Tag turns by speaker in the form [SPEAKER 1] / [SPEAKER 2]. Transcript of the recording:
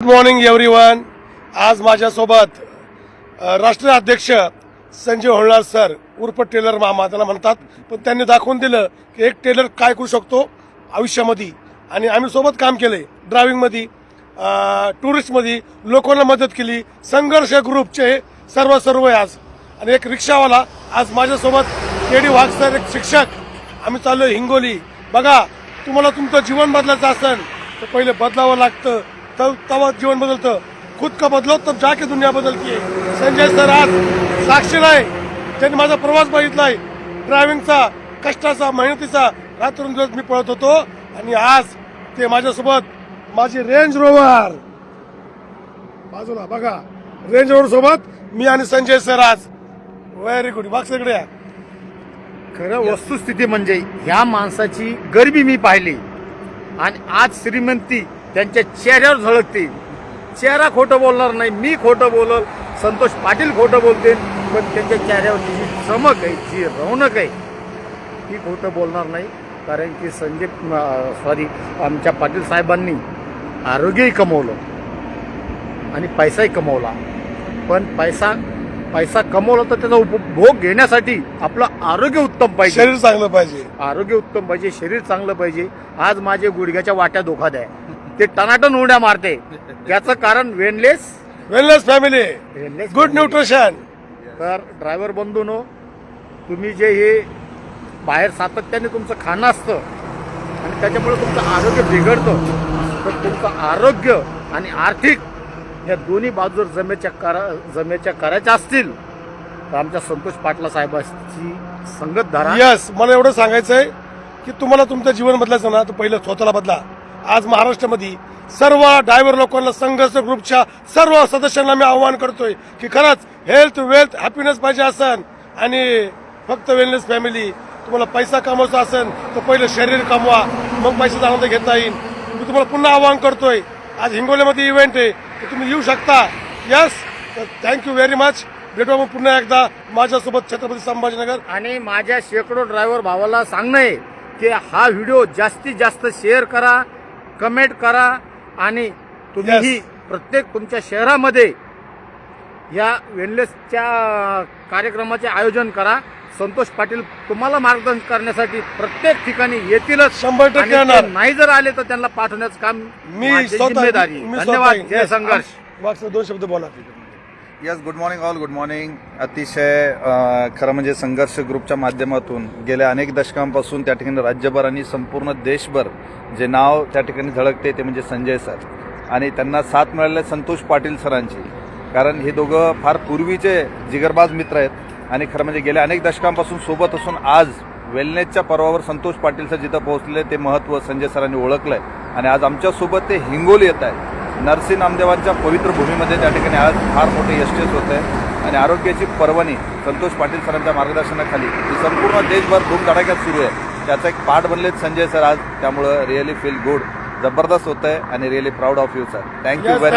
[SPEAKER 1] Morning everyone. आज माझ्यासोबत राष्ट्रीय अध्यक्ष संजय होळणार सर उर्फ टेलर मामा त्यांना म्हणतात, पण त्यांनी दाखवून दिलं की एक टेलर काय करू शकतो आयुष्यामध्ये. आणि आम्ही सोबत काम केलंय, ड्रायव्हिंगमध्ये, टुरिस्टमध्ये, लोकांना मदत केली. संघर्ष ग्रुपचे सर्व आहे आज. आणि एक रिक्षावाला आज माझ्यासोबत केडी वाघ सर, एक शिक्षक. आम्ही चाललोय हिंगोली. बघा, तुम्हाला तुमचं जीवन बदलायचं असेल तर पहिले बदलावं लागतं, तवा जीवन बदलतं. खुद का बदलो तब जाके दुनिया बदलती है. संजय सर आज साक्षी नाही, त्यांनी माझा प्रवास बघितलाय, ड्रायव्हिंगचा, कष्टाचा, मेहनतीचा. रात्रंदिवस मी पळत होतो आणि आज ते माझ्यासोबत माझी रेंज रोवर बाजूला बघा, रेंज रोवर सोबत मी आणि संजय सर आज. Very good. बाक्सकडे या.
[SPEAKER 2] खरं वस्तुस्थिती म्हणजे ह्या माणसाची गरिबी मी पाहिली आणि आज श्रीमंती त्यांच्या चेहऱ्यावर झळकते. चेहरा खोटं बोलणार नाही, मी खोटं बोलल, संतोष पाटील खोटं बोलते, पण त्यांच्या चेहऱ्यावरची जी चमक आहे, जी रौनक आहे, ती खोटं बोलणार नाही. कारण की आमच्या पाटील साहेबांनी आरोग्यही कमवलं आणि पैसाही कमवला. पण पैसा कमवला तर त्याचा उपभोग घेण्यासाठी आपलं आरोग्य उत्तम पाहिजे,
[SPEAKER 1] शरीर चांगलं पाहिजे.
[SPEAKER 2] आरोग्य उत्तम पाहिजे, शरीर चांगलं पाहिजे. आज माझे गुडघ्याच्या वाट्या धोकात आहे, ते टनाटन उड्या मारते. याचं कारण
[SPEAKER 1] वेलनेस फॅमिली, गुड न्यूट्रिशन.
[SPEAKER 2] तर ड्रायव्हर बंधूनो, तुम्ही जे हे बाहेर सातत्याने तुमचं खाणं असतं आणि त्याच्यामुळे तुमचं आरोग्य बिघडतं, तर तुमचं आरोग्य आणि आर्थिक या दोन्ही बाजू जर जमेच्या करायच्या असतील तर आमच्या संतोष पाटला साहेबांची संगत धरा.
[SPEAKER 1] यस, मला एवढं सांगायचंय की तुम्हाला तुमचं जीवन बदलायचं ना, तर पहिलं स्वतःला बदला. आज महाराष्ट्रामध्ये सर्व ड्रायव्हर लोकांना, संघर्ष ग्रुपच्या सर्व सदस्यांना मी आवाहन करतोय की खरंच हेल्थ, वेल्थ, हॅपीनेस पाहिजे असेल आणि फक्त वेलनेस फॅमिली. तुम्हाला पैसा कमवायचा असेल तर पहिलं शरीर कमवा, मग पैशाचा आनंद घेता येईल. मी तुम्हाला पुन्हा आवाहन करतोय, आज हिंगोलीमध्ये इव्हेंट आहे, तर तुम्ही येऊ शकता. Yes, thank you very much. भेटू मग पुन्हा एकदा माझ्यासोबत छत्रपती संभाजीनगर.
[SPEAKER 2] आणि माझ्या शेकडो ड्रायव्हर भावाला सांगणं आहे की हा व्हिडिओ जास्तीत जास्त शेअर करा, कमेंट करा आणि तुम्हीही प्रत्येक तुमच्या शहरामध्ये या वेलनेसच्या कार्यक्रमाचे आयोजन करा. संतोष पाटील तुम्हाला मार्गदर्शन करण्यासाठी प्रत्येक ठिकाणी येतीलच.
[SPEAKER 1] 100%
[SPEAKER 2] आणि ते नाही जर आले तर त्यांना पाठवण्याचं काम
[SPEAKER 1] मी
[SPEAKER 2] जिम्मेदारी. धन्यवाद. जय संघर्ष.
[SPEAKER 1] वाक्य 2 शब्द बोला.
[SPEAKER 3] Yes, good morning all. Good morning. अतिशय खरं म्हणजे संघर्ष ग्रुपच्या माध्यमातून गेल्या अनेक दशकांपासून त्या ठिकाणी राज्यभर आणि संपूर्ण देशभर जे नाव त्या ठिकाणी झळकते ते म्हणजे संजय सर. आणि त्यांना साथ मिळाले संतोष पाटील सरांची. कारण हे दोघं फार पूर्वीचे जिगरबाज मित्र आहेत आणि खरं म्हणजे गेल्या अनेक दशकांपासून सोबत असून आज वेलनेसच्या पर्वावर संतोष पाटील सर जिथं पोहोचले ते महत्त्व संजय सरांनी ओळखलंय. आणि आज आमच्यासोबत ते हिंगोली येत आहेत. नरसी नामदेवांच्या पवित्र भूमीमध्ये त्या ठिकाणी आज फार मोठे यशस्वी होत आहे आणि आरोग्याची पर्वणी संतोष पाटील सरांच्या मार्गदर्शनाखाली ही संपूर्ण देशभर धूमधडाक्यात सुरू आहे. त्याचा एक पार्ट बनलेत संजय सर आज. त्यामुळं रिअली फील गुड, जबरदस्त होत आहे आणि really proud of you sir. Thank you very much.